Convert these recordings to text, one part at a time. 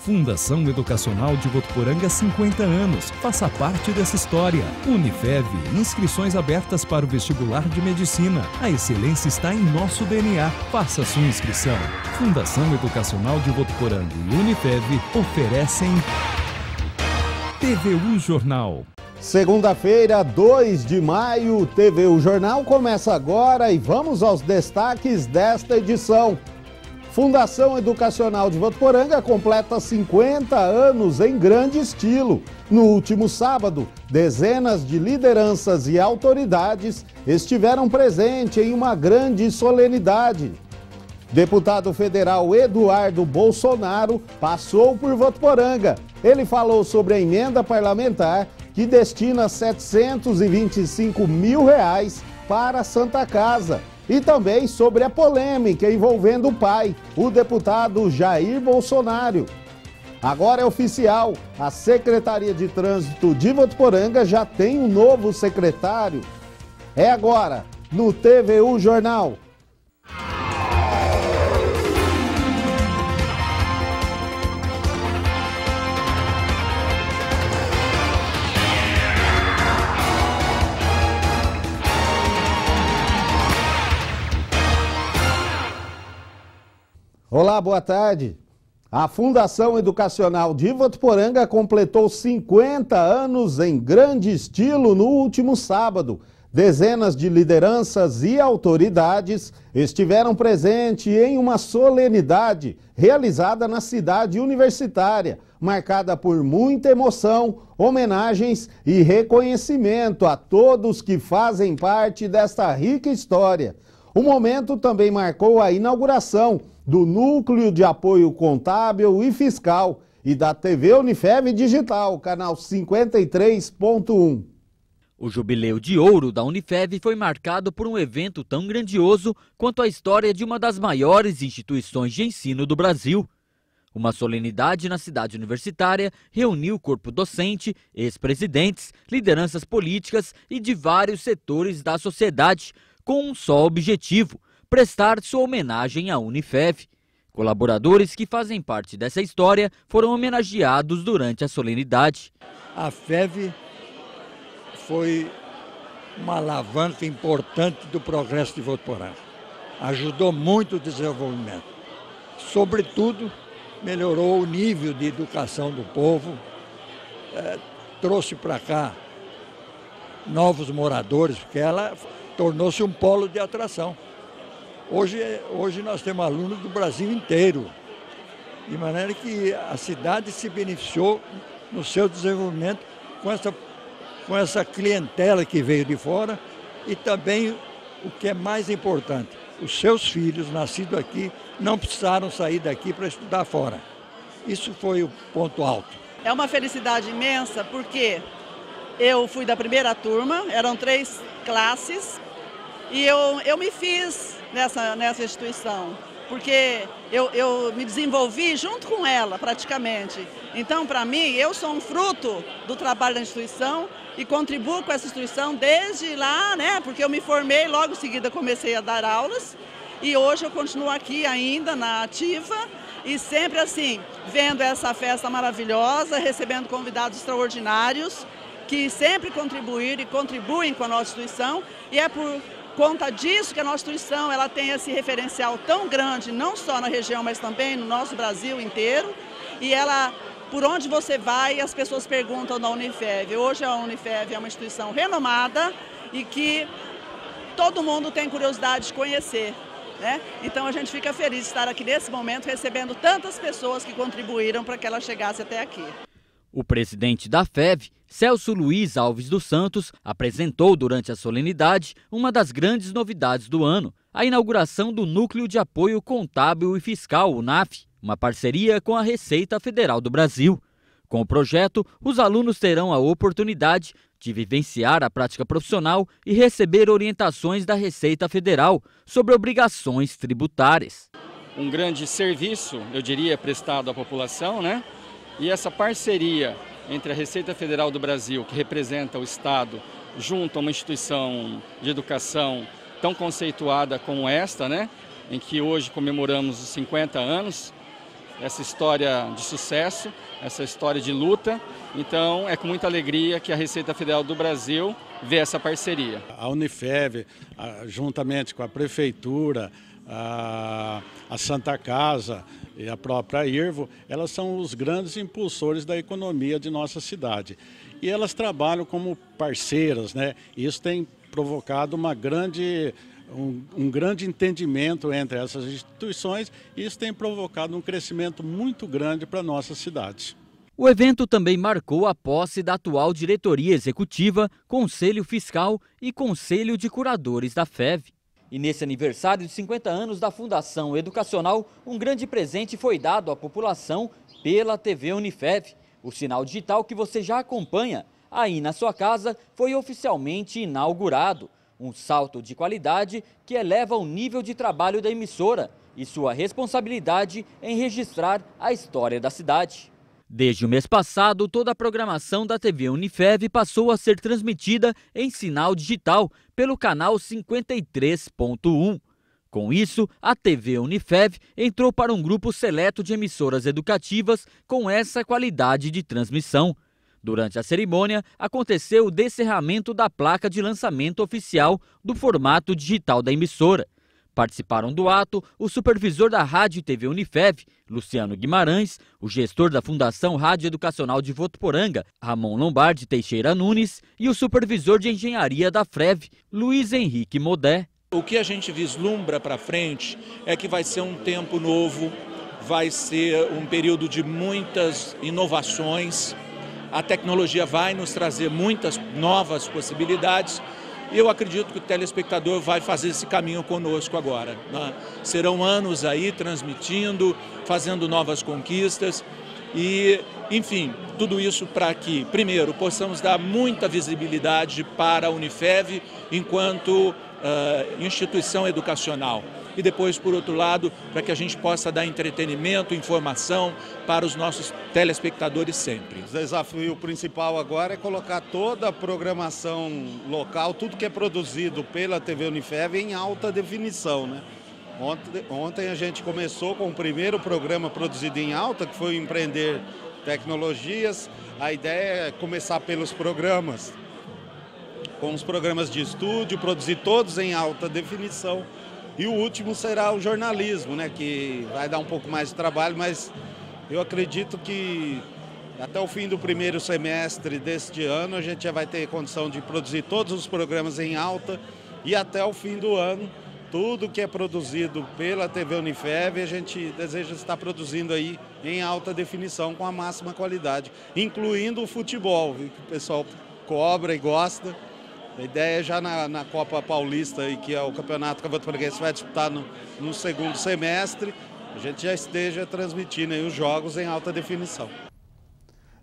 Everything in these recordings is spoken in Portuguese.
Fundação Educacional de Votuporanga, 50 anos. Faça parte dessa história. Unifev, inscrições abertas para o vestibular de medicina. A excelência está em nosso DNA. Faça sua inscrição. Fundação Educacional de Votuporanga e Unifev oferecem TVU Jornal. Segunda-feira, 2 de maio, TVU Jornal começa agora e vamos aos destaques desta edição. Fundação Educacional de Votuporanga completa 50 anos em grande estilo. No último sábado, dezenas de lideranças e autoridades estiveram presentes em uma grande solenidade. Deputado federal Eduardo Bolsonaro passou por Votuporanga. Ele falou sobre a emenda parlamentar que destina R$ 725 mil para a Santa Casa. E também sobre a polêmica envolvendo o pai, o deputado Jair Bolsonaro. Agora é oficial, a Secretaria de Trânsito de Votuporanga já tem um novo secretário. É agora, no TVU Jornal. Olá, boa tarde. A Fundação Educacional de Votuporanga completou 50 anos em grande estilo no último sábado. Dezenas de lideranças e autoridades estiveram presentes em uma solenidade realizada na cidade universitária, marcada por muita emoção, homenagens e reconhecimento a todos que fazem parte desta rica história. O momento também marcou a inauguração do Núcleo de Apoio Contábil e Fiscal e da TV Unifev Digital, canal 53.1. O Jubileu de Ouro da Unifev foi marcado por um evento tão grandioso quanto a história de uma das maiores instituições de ensino do Brasil. Uma solenidade na cidade universitária reuniu o corpo docente, ex-presidentes, lideranças políticas e de vários setores da sociedade, com um só objetivo: prestar sua homenagem à Unifev. Colaboradores que fazem parte dessa história foram homenageados durante a solenidade. A FEV foi uma alavanca importante do progresso de Votuporanga. Ajudou muito o desenvolvimento. Sobretudo, melhorou o nível de educação do povo, trouxe para cá novos moradores, porque ela tornou-se um polo de atração. Hoje nós temos alunos do Brasil inteiro, de maneira que a cidade se beneficiou no seu desenvolvimento com essa clientela que veio de fora e também, o que é mais importante, os seus filhos nascidos aqui não precisaram sair daqui para estudar fora. Isso foi o ponto alto. É uma felicidade imensa porque eu fui da primeira turma, eram 3 classes, e eu me fiz nessa instituição, porque eu me desenvolvi junto com ela, praticamente. Então, para mim, eu sou um fruto do trabalho da instituição e contribuo com essa instituição desde lá, né? Porque eu me formei, logo em seguida comecei a dar aulas, e hoje eu continuo aqui ainda na ativa, e sempre assim, vendo essa festa maravilhosa, recebendo convidados extraordinários, que sempre contribuíram e contribuem com a nossa instituição, e é por conta disso que a nossa instituição ela tem esse referencial tão grande, não só na região, mas também no nosso Brasil inteiro. E ela, por onde você vai, as pessoas perguntam da Unifev. Hoje a Unifev é uma instituição renomada e que todo mundo tem curiosidade de conhecer, né? Então a gente fica feliz de estar aqui nesse momento recebendo tantas pessoas que contribuíram para que ela chegasse até aqui. O presidente da FEV, Celso Luiz Alves dos Santos, apresentou durante a solenidade uma das grandes novidades do ano, a inauguração do Núcleo de Apoio Contábil e Fiscal, o NAF, uma parceria com a Receita Federal do Brasil. Com o projeto, os alunos terão a oportunidade de vivenciar a prática profissional e receber orientações da Receita Federal sobre obrigações tributárias. Um grande serviço, eu diria, prestado à população, né? E essa parceria entre a Receita Federal do Brasil, que representa o Estado, junto a uma instituição de educação tão conceituada como esta, né? Em que hoje comemoramos os 50 anos, essa história de sucesso, essa história de luta. Então, é com muita alegria que a Receita Federal do Brasil vê essa parceria. A Unifev, juntamente com a Prefeitura, a Santa Casa e a própria Irvo, elas são os grandes impulsores da economia de nossa cidade. E elas trabalham como parceiras, né? Isso tem provocado um grande entendimento entre essas instituições e isso tem provocado um crescimento muito grande para a nossa cidade. O evento também marcou a posse da atual diretoria executiva, Conselho Fiscal e Conselho de Curadores da FEV. E nesse aniversário de 50 anos da Fundação Educacional, um grande presente foi dado à população pela TV Unifev. O sinal digital que você já acompanha aí na sua casa foi oficialmente inaugurado. Um salto de qualidade que eleva o nível de trabalho da emissora e sua responsabilidade em registrar a história da cidade. Desde o mês passado, toda a programação da TV Unifev passou a ser transmitida em sinal digital pelo canal 53.1. Com isso, a TV Unifev entrou para um grupo seleto de emissoras educativas com essa qualidade de transmissão. Durante a cerimônia, aconteceu o descerramento da placa de lançamento oficial do formato digital da emissora. Participaram do ato o supervisor da Rádio e TV Unifev, Luciano Guimarães, o gestor da Fundação Rádio Educacional de Votuporanga, Ramon Lombardi Teixeira Nunes, e o supervisor de engenharia da FREV, Luiz Henrique Modé. O que a gente vislumbra para frente é que vai ser um tempo novo, vai ser um período de muitas inovações, a tecnologia vai nos trazer muitas novas possibilidades. E eu acredito que o telespectador vai fazer esse caminho conosco agora, né? Serão anos aí transmitindo, fazendo novas conquistas e, enfim, tudo isso para que, primeiro, possamos dar muita visibilidade para a Unifev enquanto instituição educacional. E depois, por outro lado, para que a gente possa dar entretenimento, informação para os nossos telespectadores sempre. O desafio principal agora é colocar toda a programação local, tudo que é produzido pela TV Unifev em alta definição, né? Ontem a gente começou com o primeiro programa produzido em alta, que foi o Empreender Tecnologias. A ideia é começar pelos programas, com os programas de estúdio, produzir todos em alta definição. E o último será o jornalismo, né, que vai dar um pouco mais de trabalho, mas eu acredito que até o fim do primeiro semestre deste ano a gente já vai ter condição de produzir todos os programas em alta e até o fim do ano tudo que é produzido pela TV Unifev a gente deseja estar produzindo aí em alta definição com a máxima qualidade, incluindo o futebol, que o pessoal cobra e gosta. A ideia é já na Copa Paulista, que é o campeonato que a Votuporanguense vai disputar no segundo semestre, a gente já esteja transmitindo aí os jogos em alta definição.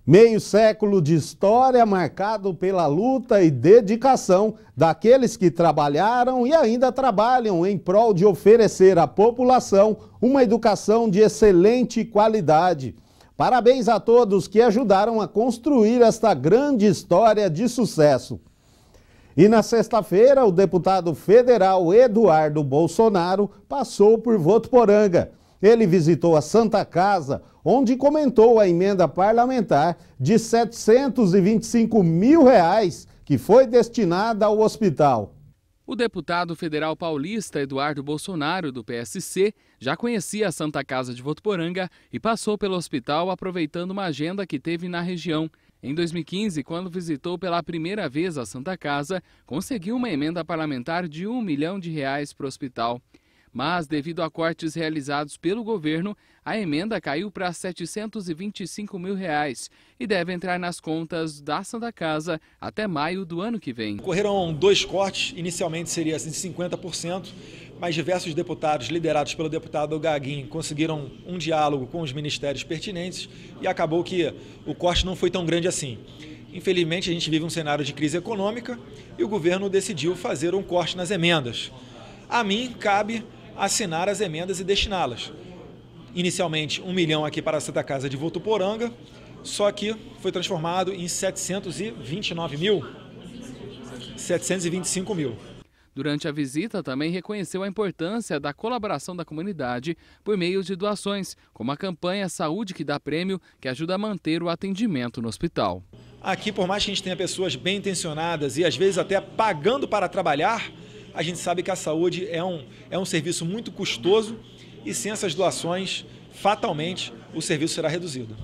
Meio século de história marcado pela luta e dedicação daqueles que trabalharam e ainda trabalham em prol de oferecer à população uma educação de excelente qualidade. Parabéns a todos que ajudaram a construir esta grande história de sucesso. E na sexta-feira, o deputado federal Eduardo Bolsonaro passou por Votuporanga. Ele visitou a Santa Casa, onde comentou a emenda parlamentar de R$ 725 mil que foi destinada ao hospital. O deputado federal paulista Eduardo Bolsonaro, do PSC, já conhecia a Santa Casa de Votuporanga e passou pelo hospital aproveitando uma agenda que teve na região. Em 2015, quando visitou pela primeira vez a Santa Casa, conseguiu uma emenda parlamentar de R$ 1 milhão para o hospital. Mas, devido a cortes realizados pelo governo, a emenda caiu para R$ 725 mil e deve entrar nas contas da Santa Casa até maio do ano que vem. Ocorreram dois cortes, inicialmente seria de 50%, mas diversos deputados, liderados pelo deputado Gaguin, conseguiram um diálogo com os ministérios pertinentes e acabou que o corte não foi tão grande assim. Infelizmente, a gente vive um cenário de crise econômica e o governo decidiu fazer um corte nas emendas. A mim cabe assinar as emendas e destiná-las. Inicialmente, R$ 1 milhão aqui para a Santa Casa de Votuporanga, só que foi transformado em 725 mil. Durante a visita, também reconheceu a importância da colaboração da comunidade por meio de doações, como a campanha Saúde que dá prêmio, que ajuda a manter o atendimento no hospital. Aqui, por mais que a gente tenha pessoas bem intencionadas e às vezes até pagando para trabalhar, a gente sabe que a saúde é um serviço muito custoso e sem essas doações, fatalmente, o serviço será reduzido.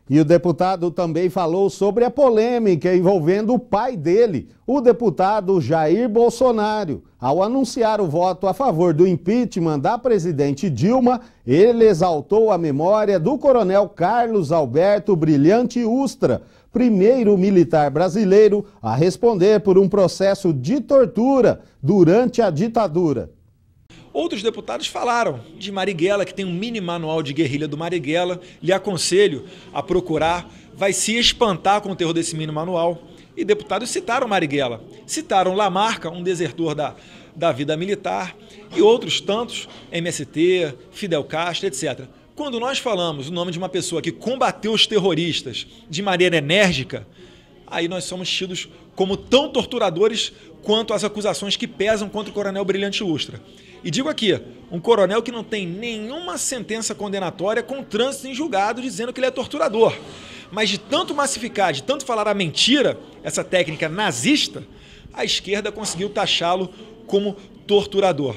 E o deputado também falou sobre a polêmica envolvendo o pai dele, o deputado Jair Bolsonaro. Ao anunciar o voto a favor do impeachment da presidente Dilma, ele exaltou a memória do coronel Carlos Alberto Brilhante Ustra, primeiro militar brasileiro a responder por um processo de tortura durante a ditadura. Outros deputados falaram de Marighella, que tem um mini manual de guerrilha do Marighella. Lhe aconselho a procurar, vai se espantar com o terror desse mini manual. E deputados citaram Marighella, citaram Lamarca, um desertor da vida militar, e outros tantos, MST, Fidel Castro, etc. Quando nós falamos o nome de uma pessoa que combateu os terroristas de maneira enérgica, aí nós somos tidos como tão torturadores quanto as acusações que pesam contra o coronel Brilhante Ustra. E digo aqui, um coronel que não tem nenhuma sentença condenatória com trânsito em julgado dizendo que ele é torturador. Mas de tanto massificar, de tanto falar a mentira, essa técnica nazista, a esquerda conseguiu taxá-lo como torturador.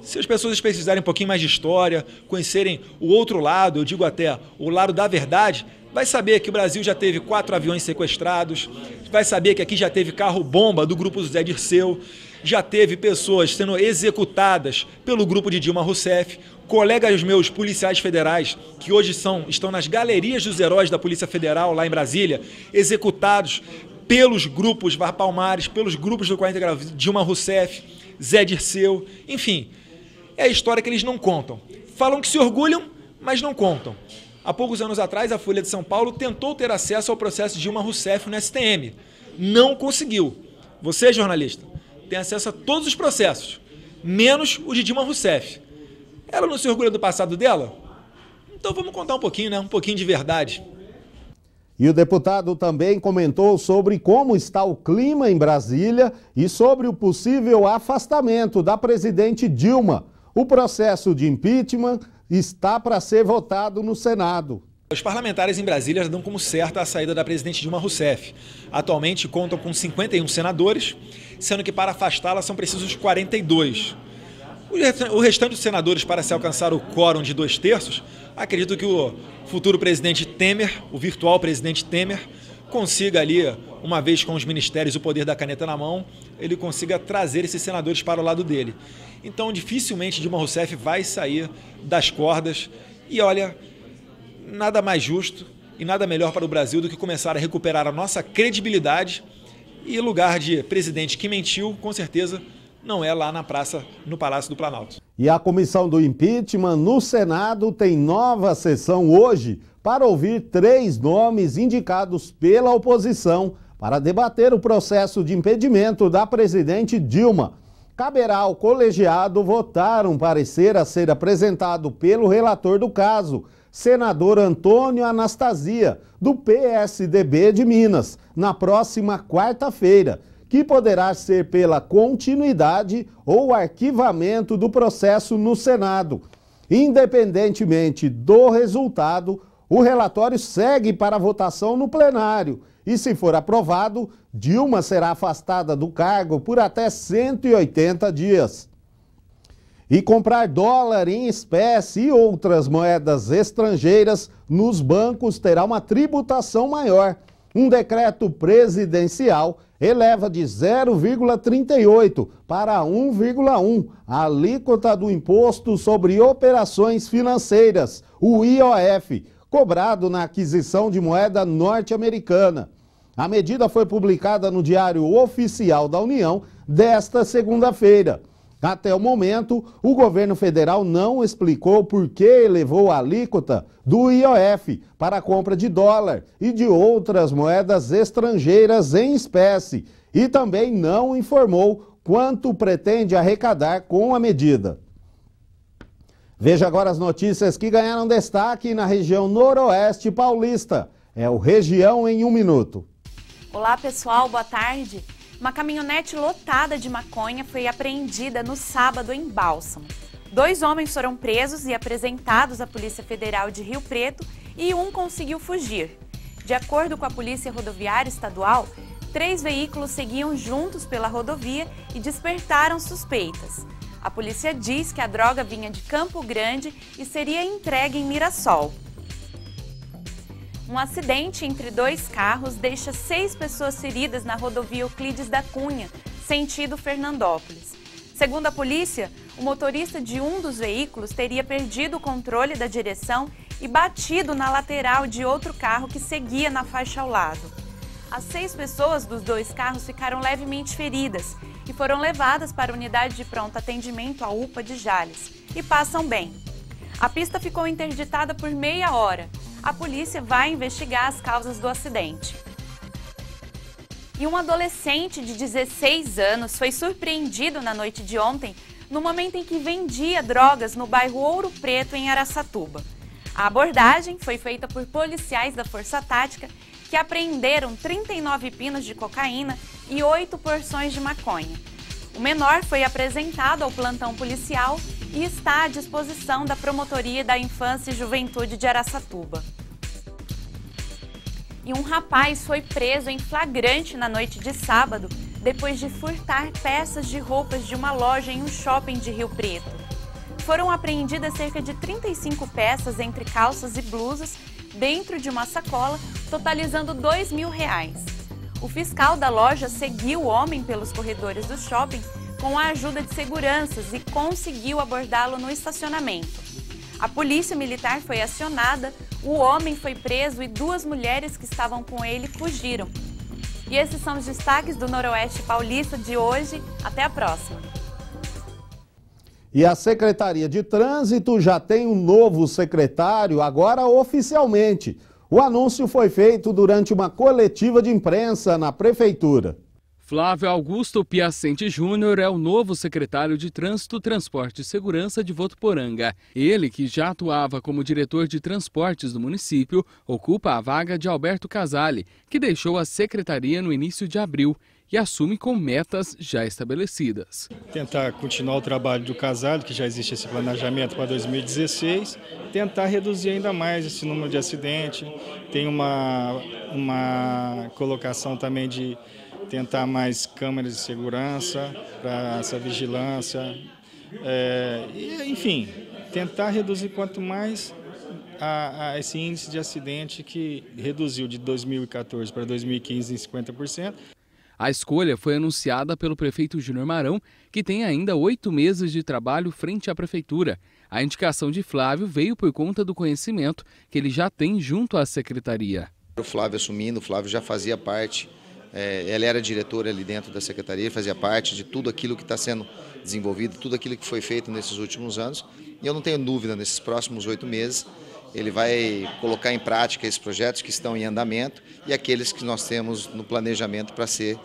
Se as pessoas pesquisarem um pouquinho mais de história, conhecerem o outro lado, eu digo até o lado da verdade, vai saber que o Brasil já teve 4 aviões sequestrados, vai saber que aqui já teve carro-bomba do grupo Zé Dirceu, já teve pessoas sendo executadas pelo grupo de Dilma Rousseff, colegas meus policiais federais, que hoje estão nas galerias dos heróis da Polícia Federal, lá em Brasília, executados pelos grupos Palmares, pelos grupos do 40 graus, Dilma Rousseff, Zé Dirceu, enfim, é a história que eles não contam. Falam que se orgulham, mas não contam. Há poucos anos atrás, a Folha de São Paulo tentou ter acesso ao processo de Dilma Rousseff no STM. Não conseguiu. Você, jornalista, tem acesso a todos os processos, menos o de Dilma Rousseff. Ela não se orgulha do passado dela? Então vamos contar um pouquinho, né? Um pouquinho de verdade. E o deputado também comentou sobre como está o clima em Brasília e sobre o possível afastamento da presidente Dilma. O processo de impeachment está para ser votado no Senado. Os parlamentares em Brasília dão como certa a saída da presidente Dilma Rousseff. Atualmente contam com 51 senadores, sendo que para afastá-la são precisos 42. O restante dos senadores, para se alcançar o quórum de 2/3, acredito que o futuro presidente Temer, o virtual presidente Temer, consiga ali, uma vez com os ministérios, o poder da caneta na mão, ele consiga trazer esses senadores para o lado dele. Então, dificilmente Dilma Rousseff vai sair das cordas e, olha, nada mais justo e nada melhor para o Brasil do que começar a recuperar a nossa credibilidade e lugar de presidente que mentiu, com certeza, não é lá na praça, no Palácio do Planalto. E a comissão do impeachment no Senado tem nova sessão hoje para ouvir 3 nomes indicados pela oposição para debater o processo de impedimento da presidente Dilma. Caberá ao colegiado votar um parecer a ser apresentado pelo relator do caso, senador Antônio Anastasia, do PSDB de Minas, na próxima quarta-feira, que poderá ser pela continuidade ou arquivamento do processo no Senado. Independentemente do resultado, o relatório segue para votação no plenário e, se for aprovado, Dilma será afastada do cargo por até 180 dias. E comprar dólar em espécie e outras moedas estrangeiras nos bancos terá uma tributação maior. Um decreto presidencial eleva de 0,38 para 1,1 a alíquota do Imposto sobre Operações Financeiras, o IOF, cobrado na aquisição de moeda norte-americana. A medida foi publicada no Diário Oficial da União desta segunda-feira. Até o momento, o governo federal não explicou por que elevou a alíquota do IOF para a compra de dólar e de outras moedas estrangeiras em espécie e também não informou quanto pretende arrecadar com a medida. Veja agora as notícias que ganharam destaque na região noroeste paulista. É o Região em 1 Minuto. Olá pessoal, boa tarde. Uma caminhonete lotada de maconha foi apreendida no sábado em Bálsamo. 2 homens foram presos e apresentados à Polícia Federal de Rio Preto e um conseguiu fugir. De acordo com a Polícia Rodoviária Estadual, 3 veículos seguiam juntos pela rodovia e despertaram suspeitas. A polícia diz que a droga vinha de Campo Grande e seria entregue em Mirassol. Um acidente entre 2 carros deixa 6 pessoas feridas na rodovia Euclides da Cunha, sentido Fernandópolis. Segundo a polícia, o motorista de um dos veículos teria perdido o controle da direção e batido na lateral de outro carro que seguia na faixa ao lado. As 6 pessoas dos 2 carros ficaram levemente feridas e foram levadas para a unidade de pronto atendimento, a UPA de Jales, e passam bem. A pista ficou interditada por meia hora. A polícia vai investigar as causas do acidente. E um adolescente de 16 anos foi surpreendido na noite de ontem no momento em que vendia drogas no bairro Ouro Preto, em Araçatuba. A abordagem foi feita por policiais da Força Tática que apreenderam 39 pinos de cocaína e 8 porções de maconha. O menor foi apresentado ao plantão policial e está à disposição da Promotoria da Infância e Juventude de Araçatuba. E um rapaz foi preso em flagrante na noite de sábado, depois de furtar peças de roupas de uma loja em um shopping de Rio Preto. Foram apreendidas cerca de 35 peças entre calças e blusas dentro de uma sacola, totalizando R$2.000. O fiscal da loja seguiu o homem pelos corredores do shopping com a ajuda de seguranças e conseguiu abordá-lo no estacionamento. A polícia militar foi acionada, o homem foi preso e 2 mulheres que estavam com ele fugiram. E esses são os destaques do Noroeste Paulista de hoje. Até a próxima. E a Secretaria de Trânsito já tem um novo secretário, agora oficialmente. O anúncio foi feito durante uma coletiva de imprensa na Prefeitura. Flávio Augusto Piacente Júnior é o novo secretário de Trânsito, Transporte e Segurança de Votuporanga. Ele, que já atuava como diretor de transportes do município, ocupa a vaga de Alberto Casale, que deixou a secretaria no início de abril e assume com metas já estabelecidas. Tentar continuar o trabalho do Casale, que já existe esse planejamento para 2016, tentar reduzir ainda mais esse número de acidentes. Tem uma colocação também de tentar mais câmeras de segurança para essa vigilância, enfim, tentar reduzir quanto mais a esse índice de acidente que reduziu de 2014 para 2015 em 50%. A escolha foi anunciada pelo prefeito Júnior Marão, que tem ainda 8 meses de trabalho frente à prefeitura. A indicação de Flávio veio por conta do conhecimento que ele já tem junto à secretaria. O Flávio assumindo, o Flávio já fazia parte. Ele era diretor ali dentro da secretaria, fazia parte de tudo aquilo que está sendo desenvolvido, tudo aquilo que foi feito nesses últimos anos. E eu não tenho dúvida, nesses próximos 8 meses, ele vai colocar em prática esses projetos que estão em andamento e aqueles que nós temos no planejamento para ser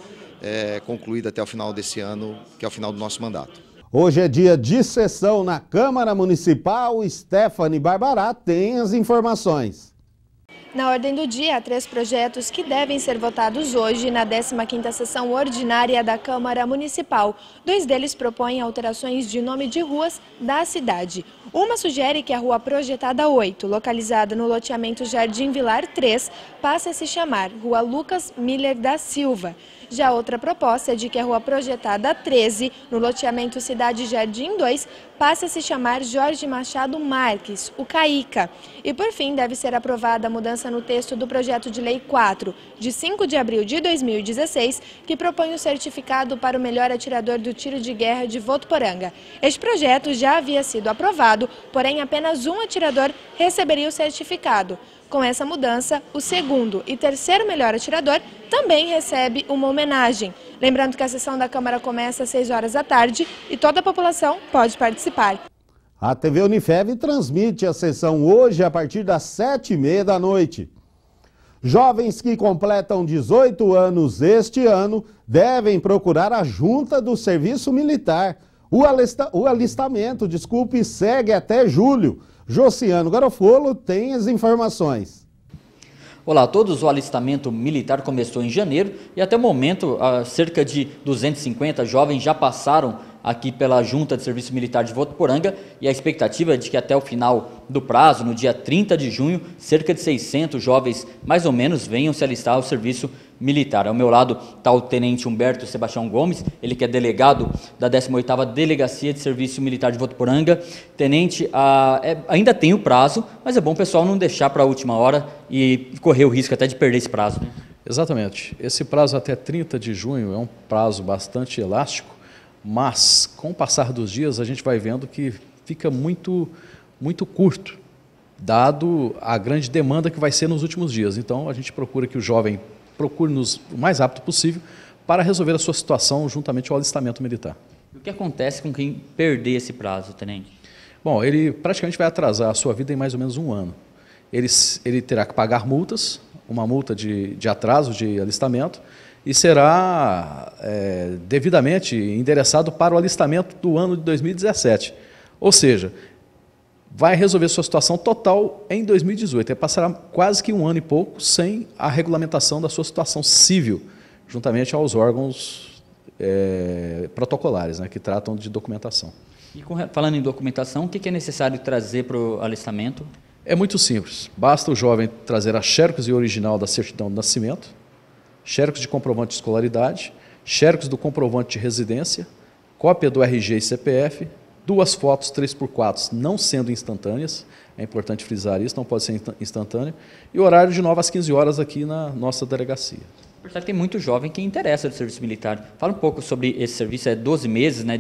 concluído até o final desse ano, que é o final do nosso mandato. Hoje é dia de sessão na Câmara Municipal. Stephanie Barbará tem as informações. Na ordem do dia, há 3 projetos que devem ser votados hoje na 15ª sessão ordinária da Câmara Municipal. 2 deles propõem alterações de nome de ruas da cidade. Uma sugere que a Rua Projetada 8, localizada no loteamento Jardim Vilar 3, passe a se chamar Rua Lucas Miller da Silva. Já outra proposta é de que a Rua Projetada 13, no loteamento Cidade Jardim 2, passe a se chamar Jorge Machado Marques, o Caíca. E por fim, deve ser aprovada a mudança no texto do projeto de lei 4, de 5 de abril de 2016, que propõe o certificado para o melhor atirador do tiro de guerra de Votuporanga. Este projeto já havia sido aprovado, porém apenas um atirador receberia o certificado. Com essa mudança, o 2º e 3º melhor atirador também recebe uma homenagem. Lembrando que a sessão da Câmara começa às 6 horas da tarde e toda a população pode participar. A TV Unifev transmite a sessão hoje a partir das 7h30 da noite. Jovens que completam 18 anos este ano devem procurar a junta do Serviço Militar. O alistamento, segue até julho. Josiano Garofolo tem as informações. Olá a todos, o alistamento militar começou em janeiro e até o momento cerca de 250 jovens já passaram aqui pela Junta de Serviço Militar de Votuporanga e a expectativa é de que até o final do prazo, no dia 30 de junho, cerca de 600 jovens, mais ou menos, venham se alistar ao serviço militar. Ao meu lado está o Tenente Humberto Sebastião Gomes, ele que é delegado da 18ª Delegacia de Serviço Militar de Votuporanga. Tenente, ainda tem o prazo, mas é bom o pessoal não deixar para a última hora e correr o risco até de perder esse prazo, né? Exatamente. Esse prazo até 30 de junho é um prazo bastante elástico, mas com o passar dos dias a gente vai vendo que fica muito curto, dado a grande demanda que vai ser nos últimos dias. Então a gente procura que o jovem procure-nos o mais rápido possível para resolver a sua situação juntamente ao alistamento militar. O que acontece com quem perder esse prazo, Tenente? Bom, ele praticamente vai atrasar a sua vida em mais ou menos um ano. Ele terá que pagar multas, uma multa de atraso de alistamento, e será devidamente endereçado para o alistamento do ano de 2017. Ou seja, vai resolver sua situação total em 2018. Ele passará quase que um ano e pouco sem a regulamentação da sua situação civil, juntamente aos órgãos protocolares, né, que tratam de documentação. E falando em documentação, o que é necessário trazer para o alistamento? É muito simples. Basta o jovem trazer a xerox e original da certidão de nascimento, xerox de comprovante de escolaridade, xerox do comprovante de residência, cópia do RG e CPF, 2 fotos 3x4, não sendo instantâneas, é importante frisar isso, não pode ser instantâneo, e horário de 9 às 15 horas aqui na nossa delegacia. Porque tem muito jovem que interessa do serviço militar. Fala um pouco sobre esse serviço, é 12 meses, né,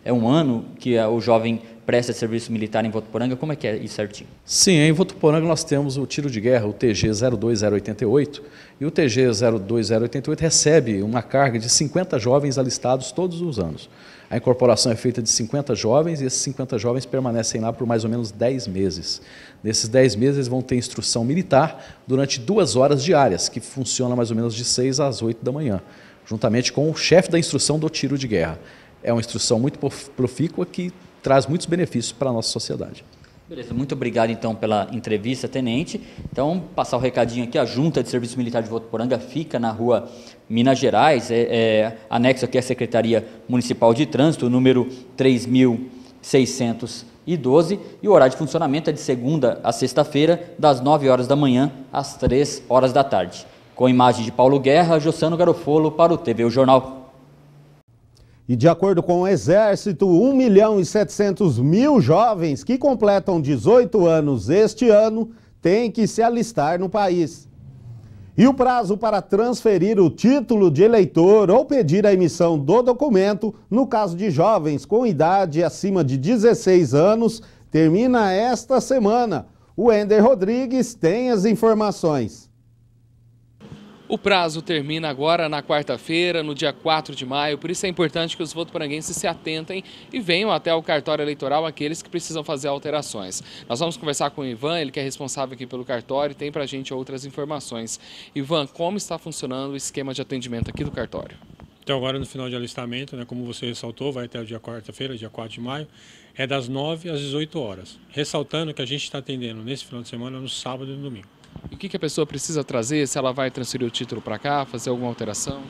é um ano que o jovem presta serviço militar em Votuporanga, como é que é isso certinho? Sim, em Votuporanga nós temos o tiro de guerra, o TG 02088, e o TG 02088 recebe uma carga de 50 jovens alistados todos os anos. A incorporação é feita de 50 jovens e esses 50 jovens permanecem lá por mais ou menos 10 meses. Nesses 10 meses eles vão ter instrução militar durante 2 horas diárias, que funciona mais ou menos de 6 às 8 da manhã, juntamente com o chefe da instrução do tiro de guerra. É uma instrução muito profícua que traz muitos benefícios para a nossa sociedade. Beleza, muito obrigado então pela entrevista, Tenente. Então, passar o recadinho aqui, a Junta de Serviço Militar de Votuporanga fica na rua Minas Gerais, anexo aqui à Secretaria Municipal de Trânsito, número 3612, e o horário de funcionamento é de segunda a sexta-feira, das 9 horas da manhã às 3 horas da tarde. Com imagem de Paulo Guerra, Jossano Garofolo para o TV O Jornal. E de acordo com o Exército, 1.700.000 jovens que completam 18 anos este ano têm que se alistar no país. E o prazo para transferir o título de eleitor ou pedir a emissão do documento, no caso de jovens com idade acima de 16 anos, termina esta semana. O Ender Rodrigues tem as informações. O prazo termina agora na quarta-feira, no dia 4 de maio, por isso é importante que os votuporanguenses se atentem e venham até o cartório eleitoral aqueles que precisam fazer alterações. Nós vamos conversar com o Ivan, ele que é responsável aqui pelo cartório e tem pra gente outras informações. Ivan, como está funcionando o esquema de atendimento aqui do cartório? Então agora no final de alistamento, né, como você ressaltou, vai até o dia quarta-feira, dia 4 de maio, é das 9 às 18 horas. Ressaltando que a gente está atendendo nesse final de semana, no sábado e no domingo. E o que a pessoa precisa trazer, se ela vai transferir o título para cá, fazer alguma alteração?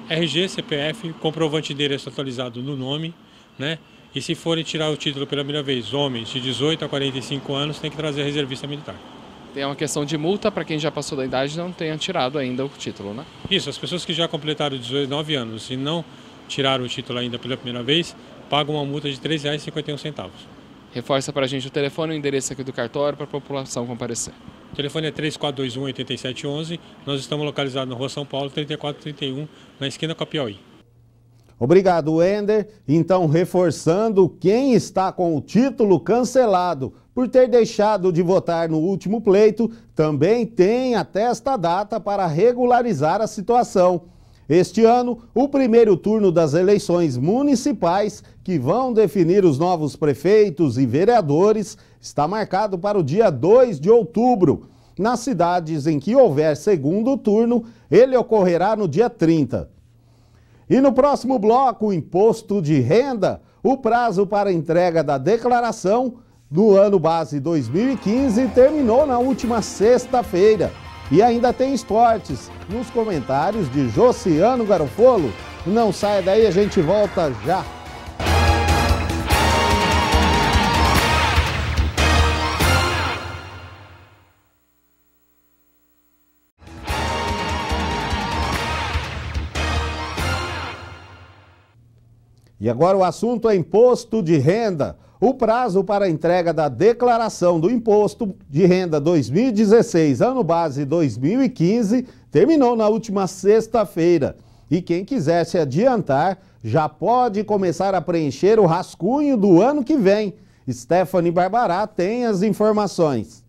RG, CPF, comprovante de endereço atualizado no nome, né? E se forem tirar o título pela primeira vez, homens de 18 a 45 anos, tem que trazer a reservista militar. Tem uma questão de multa para quem já passou da idade e não tenha tirado ainda o título, né? Isso, as pessoas que já completaram 19 anos e não tiraram o título ainda pela primeira vez, pagam uma multa de R$ 3,51. Reforça para a gente o telefone e o endereço aqui do cartório para a população comparecer. O telefone é 3421-8711, nós estamos localizados na Rua São Paulo, 3431, na esquina com a Piauí. Obrigado, Wender. Então, reforçando, quem está com o título cancelado por ter deixado de votar no último pleito, também tem até esta data para regularizar a situação. Este ano, o primeiro turno das eleições municipais, que vão definir os novos prefeitos e vereadores, está marcado para o dia 2 de outubro. Nas cidades em que houver segundo turno, ele ocorrerá no dia 30. E no próximo bloco, o imposto de renda, o prazo para entrega da declaração no ano base 2015 terminou na última sexta-feira. E ainda tem esportes nos comentários de Josiano Garofolo. Não saia daí, a gente volta já. E agora o assunto é imposto de renda. O prazo para a entrega da declaração do Imposto de Renda 2016, ano base 2015, terminou na última sexta-feira. E quem quiser se adiantar já pode começar a preencher o rascunho do ano que vem. Stephanie Barbará tem as informações.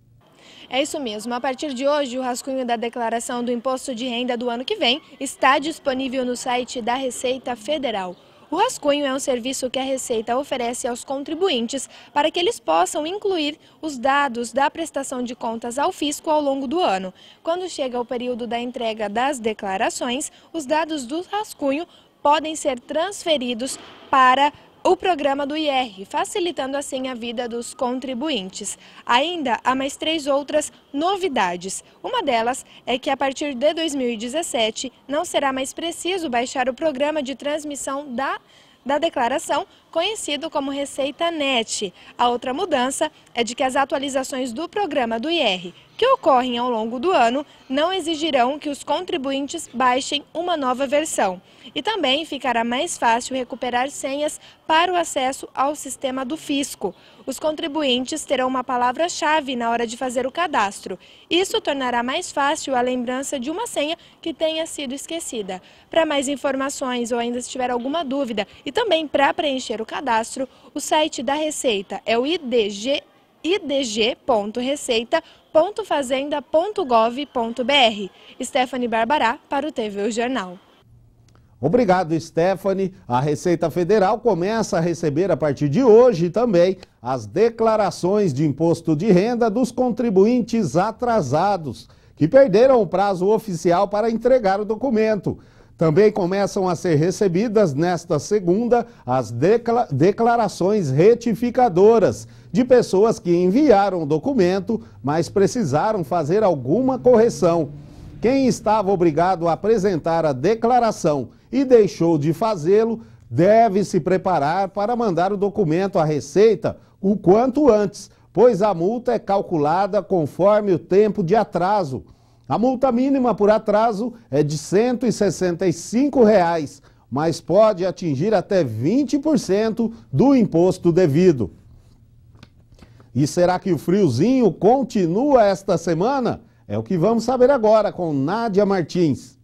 É isso mesmo. A partir de hoje, o rascunho da declaração do Imposto de Renda do ano que vem está disponível no site da Receita Federal. O rascunho é um serviço que a Receita oferece aos contribuintes para que eles possam incluir os dados da prestação de contas ao fisco ao longo do ano. Quando chega o período da entrega das declarações, os dados do rascunho podem ser transferidos para o programa do IR, facilitando assim a vida dos contribuintes. Ainda há mais 3 outras novidades. Uma delas é que a partir de 2017 não será mais preciso baixar o programa de transmissão da declaração, conhecido como Receita Net. A outra mudança é de que as atualizações do programa do IR, que ocorrem ao longo do ano, não exigirão que os contribuintes baixem uma nova versão. E também ficará mais fácil recuperar senhas para o acesso ao sistema do fisco. Os contribuintes terão uma palavra-chave na hora de fazer o cadastro. Isso tornará mais fácil a lembrança de uma senha que tenha sido esquecida. Para mais informações ou ainda se tiver alguma dúvida e também para preencher o cadastro, o site da Receita é o idg.receita.fazenda.gov.br. Stephanie Barbará para o TV O Jornal. Obrigado, Stephanie. A Receita Federal começa a receber a partir de hoje também as declarações de imposto de renda dos contribuintes atrasados, que perderam o prazo oficial para entregar o documento. Também começam a ser recebidas nesta segunda as declarações retificadoras de pessoas que enviaram o documento, mas precisaram fazer alguma correção. Quem estava obrigado a apresentar a declaração e deixou de fazê-lo, deve se preparar para mandar o documento à Receita o quanto antes, pois a multa é calculada conforme o tempo de atraso. A multa mínima por atraso é de R$ 165, mas pode atingir até 20% do imposto devido. E será que o friozinho continua esta semana? É o que vamos saber agora com Nádia Martins.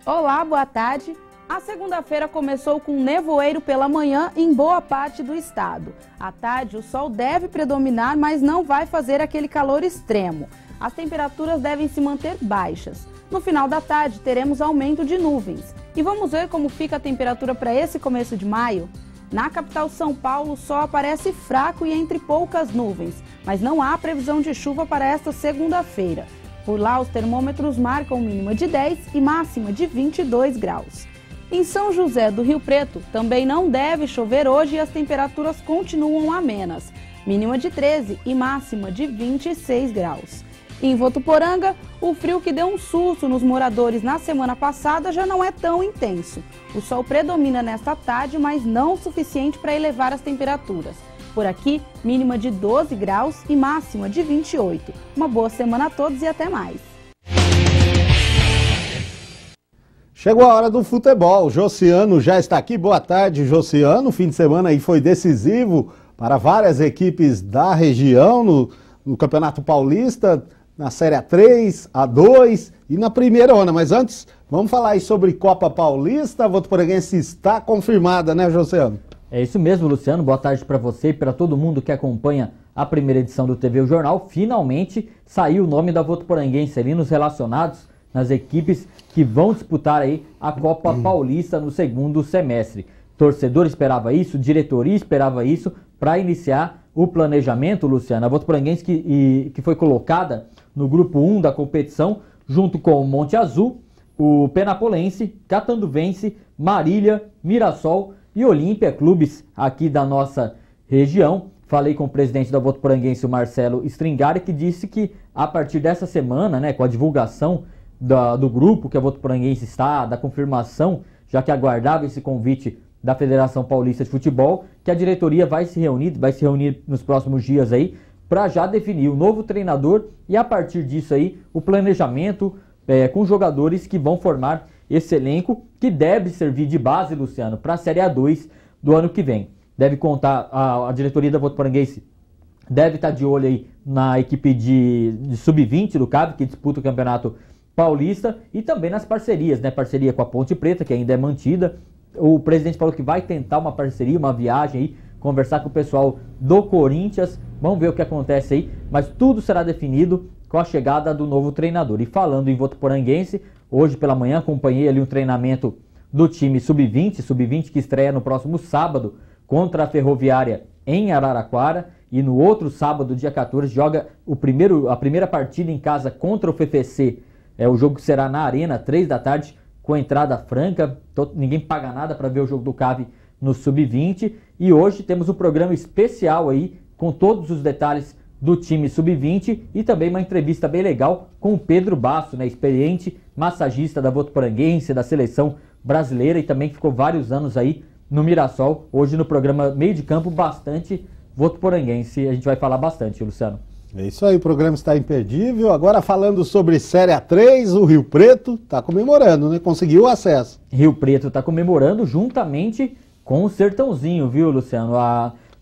Olá, boa tarde. A segunda-feira começou com nevoeiro pela manhã em boa parte do estado. À tarde, o sol deve predominar, mas não vai fazer aquele calor extremo. As temperaturas devem se manter baixas. No final da tarde, teremos aumento de nuvens. E vamos ver como fica a temperatura para esse começo de maio? Na capital São Paulo, o sol aparece fraco e entre poucas nuvens, mas não há previsão de chuva para esta segunda-feira. Por lá, os termômetros marcam mínima de 10 e máxima de 22 graus. Em São José do Rio Preto, também não deve chover hoje e as temperaturas continuam amenas, mínima de 13 e máxima de 26 graus. Em Votuporanga, o frio que deu um susto nos moradores na semana passada já não é tão intenso. O sol predomina nesta tarde, mas não o suficiente para elevar as temperaturas. Por aqui, mínima de 12 graus e máxima de 28. Uma boa semana a todos e até mais. Chegou a hora do futebol. Josiano já está aqui. Boa tarde, Josiano. O fim de semana aí foi decisivo para várias equipes da região no Campeonato Paulista, na Série A3, A2 e na primeira onda. Mas antes, vamos falar aí sobre Copa Paulista. A Votuporanguense está confirmada, né, Josiano? É isso mesmo, Luciano. Boa tarde para você e para todo mundo que acompanha a primeira edição do TV O Jornal. Finalmente saiu o nome da Votuporanguense ali nos relacionados nas equipes que vão disputar aí a Copa Paulista no segundo semestre. Torcedor esperava isso, diretoria esperava isso para iniciar o planejamento, Luciano. A Votuporanguense que foi colocada no grupo 1 da competição, junto com o Monte Azul, o Penapolense, Catanduvense, Marília, Mirassol e Olímpia, clubes aqui da nossa região, falei com o presidente da Votuporanguense, o Marcelo Stringari, que disse que a partir dessa semana, né, com a divulgação do grupo que a Votuporanguense está, da confirmação, já que aguardava esse convite da Federação Paulista de Futebol, que a diretoria vai se reunir nos próximos dias aí, para já definir o novo treinador e a partir disso aí, o planejamento com jogadores que vão formar esse elenco, que deve servir de base, Luciano, para a Série A2 do ano que vem. Deve contar, a diretoria da Votuporanguense deve estar de olho aí na equipe de sub-20 do CAV, que disputa o Campeonato Paulista, e também nas parcerias, né? Parceria com a Ponte Preta, que ainda é mantida. O presidente falou que vai tentar uma parceria, uma viagem aí, conversar com o pessoal do Corinthians. Vamos ver o que acontece aí, mas tudo será definido com a chegada do novo treinador. E falando em Votuporanguense, hoje pela manhã acompanhei ali um treinamento do time sub-20 que estreia no próximo sábado contra a Ferroviária em Araraquara, e no outro sábado, dia 14, joga a primeira partida em casa contra o FFC. O jogo que será na Arena, 3 da tarde, com entrada franca, ninguém paga nada para ver o jogo do CAV no sub-20. E hoje temos um programa especial aí, com todos os detalhes do time sub-20 e também uma entrevista bem legal com o Pedro Basso, né, experiente massagista da Votuporanguense, da seleção brasileira, e também ficou vários anos aí no Mirassol. Hoje no programa Meio de Campo, bastante Votuporanguense, a gente vai falar bastante, Luciano. É isso aí, o programa está imperdível. Agora falando sobre Série A3, o Rio Preto está comemorando, né? Conseguiu o acesso. Rio Preto está comemorando juntamente com o Sertãozinho, viu, Luciano?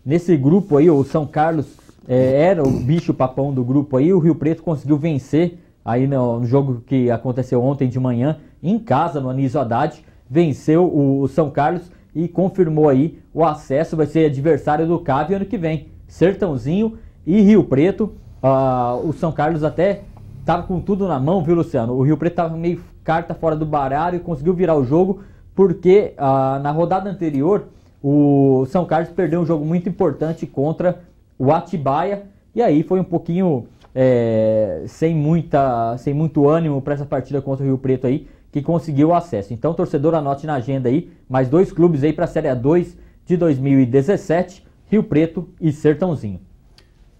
Nesse grupo aí, o São Carlos era o bicho papão do grupo aí, o Rio Preto conseguiu vencer aí no jogo que aconteceu ontem de manhã, em casa, no Anísio Haddad, venceu o São Carlos e confirmou aí o acesso, vai ser adversário do CAV ano que vem. Sertãozinho e Rio Preto. O São Carlos até estava com tudo na mão, viu, Luciano? O Rio Preto estava meio carta fora do baralho e conseguiu virar o jogo, porque na rodada anterior o São Carlos perdeu um jogo muito importante contra o Atibaia, e aí foi um pouquinho sem muito ânimo para essa partida contra o Rio Preto aí, que conseguiu o acesso. Então, torcedor, anote na agenda aí, mais 2 clubes aí para a Série A2 de 2017, Rio Preto e Sertãozinho.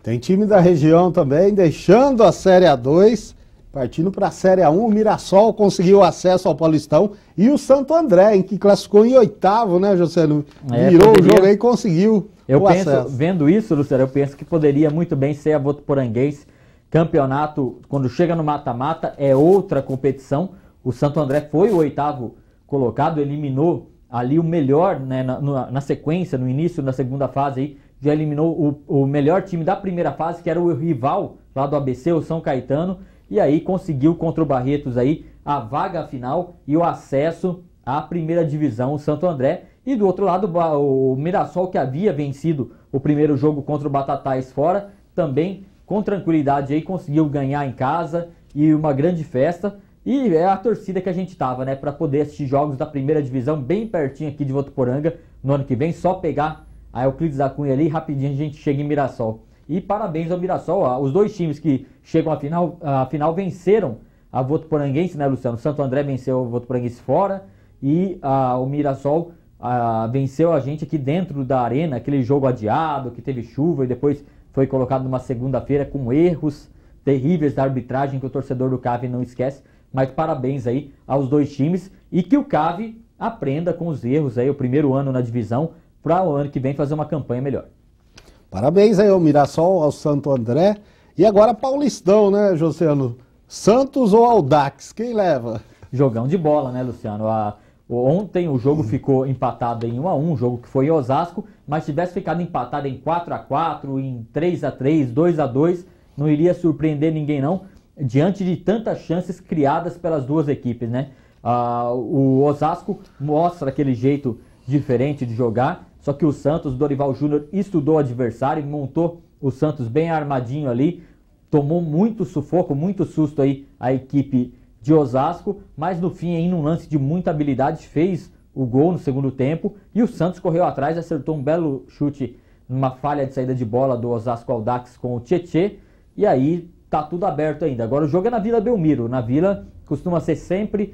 Tem time da região também, deixando a Série A2, partindo para a Série A1, o Mirassol conseguiu acesso ao Paulistão, e o Santo André, que classificou em 8º, né, José? Virou o jogo aí e conseguiu o acesso. Vendo isso, Luciano, eu penso que poderia muito bem ser a Votuporanguense. Campeonato, quando chega no mata-mata, é outra competição. O Santo André foi o 8º colocado, eliminou ali o melhor, né, na sequência, no início da segunda fase aí, já eliminou o melhor time da primeira fase, que era o rival lá do ABC, o São Caetano, e aí conseguiu contra o Barretos aí a vaga final e o acesso à primeira divisão, o Santo André. E do outro lado, o Mirassol, que havia vencido o primeiro jogo contra o Batatais fora, também com tranquilidade aí conseguiu ganhar em casa, e uma grande festa. E é a torcida que a gente tava, né, para poder assistir jogos da primeira divisão bem pertinho aqui de Votuporanga no ano que vem, só pegar a Euclides da Cunha ali, rapidinho a gente chega em Mirassol. E parabéns ao Mirassol, os 2 times que chegam à final venceram a Votuporanguense, né, Luciano? O Santo André venceu o Votuporanguense fora, e o Mirassol venceu a gente aqui dentro da arena, aquele jogo adiado, que teve chuva e depois foi colocado numa segunda-feira com erros terríveis da arbitragem que o torcedor do CAV não esquece. Mas parabéns aí aos 2 times, e que o CAV aprenda com os erros aí, o primeiro ano na divisão, para o ano que vem fazer uma campanha melhor. Parabéns aí ao Mirassol, ao Santo André. E agora Paulistão, né, Josiano? Santos ou Audax? Quem leva? Jogão de bola, né, Luciano? Ontem o jogo ficou empatado em 1-1, um jogo que foi em Osasco, mas se tivesse ficado empatado em 4-4, em 3-3, 2-2, não iria surpreender ninguém não, diante de tantas chances criadas pelas duas equipes, né? O Osasco mostra aquele jeito diferente de jogar, só que o Santos, Dorival Júnior, estudou o adversário, montou o Santos bem armadinho ali, tomou muito sufoco, muito susto aí a equipe de Osasco, mas no fim, em um lance de muita habilidade, fez o gol no segundo tempo, e o Santos correu atrás, acertou um belo chute numa falha de saída de bola do Osasco Audax com o Tietê, e aí tá tudo aberto ainda. Agora o jogo é na Vila Belmiro, na Vila costuma ser sempre,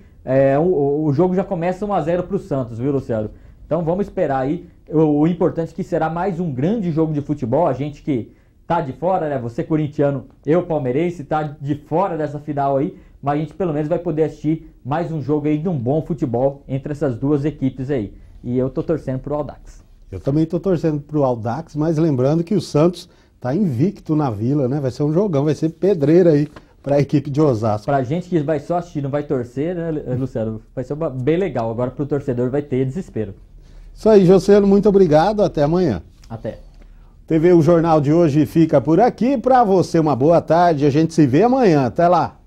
o jogo já começa 1-0 pro Santos, viu, Luciano? Então vamos esperar aí. O importante é que será mais um grande jogo de futebol. A gente que tá de fora, né? Você corintiano, eu palmeirense, tá de fora dessa final aí. Mas a gente pelo menos vai poder assistir mais um jogo aí de um bom futebol entre essas duas equipes aí. E eu tô torcendo pro Audax. Eu também tô torcendo pro Audax, mas lembrando que o Santos tá invicto na Vila, né? Vai ser um jogão, vai ser pedreira aí para a equipe de Osasco. Pra gente que vai só assistir, não vai torcer, né, Luciano? Vai ser bem legal. Agora pro torcedor vai ter desespero. Isso aí, Josiano, muito obrigado. Até amanhã. Até. TV O Jornal de hoje fica por aqui. Para você, uma boa tarde. A gente se vê amanhã. Até lá.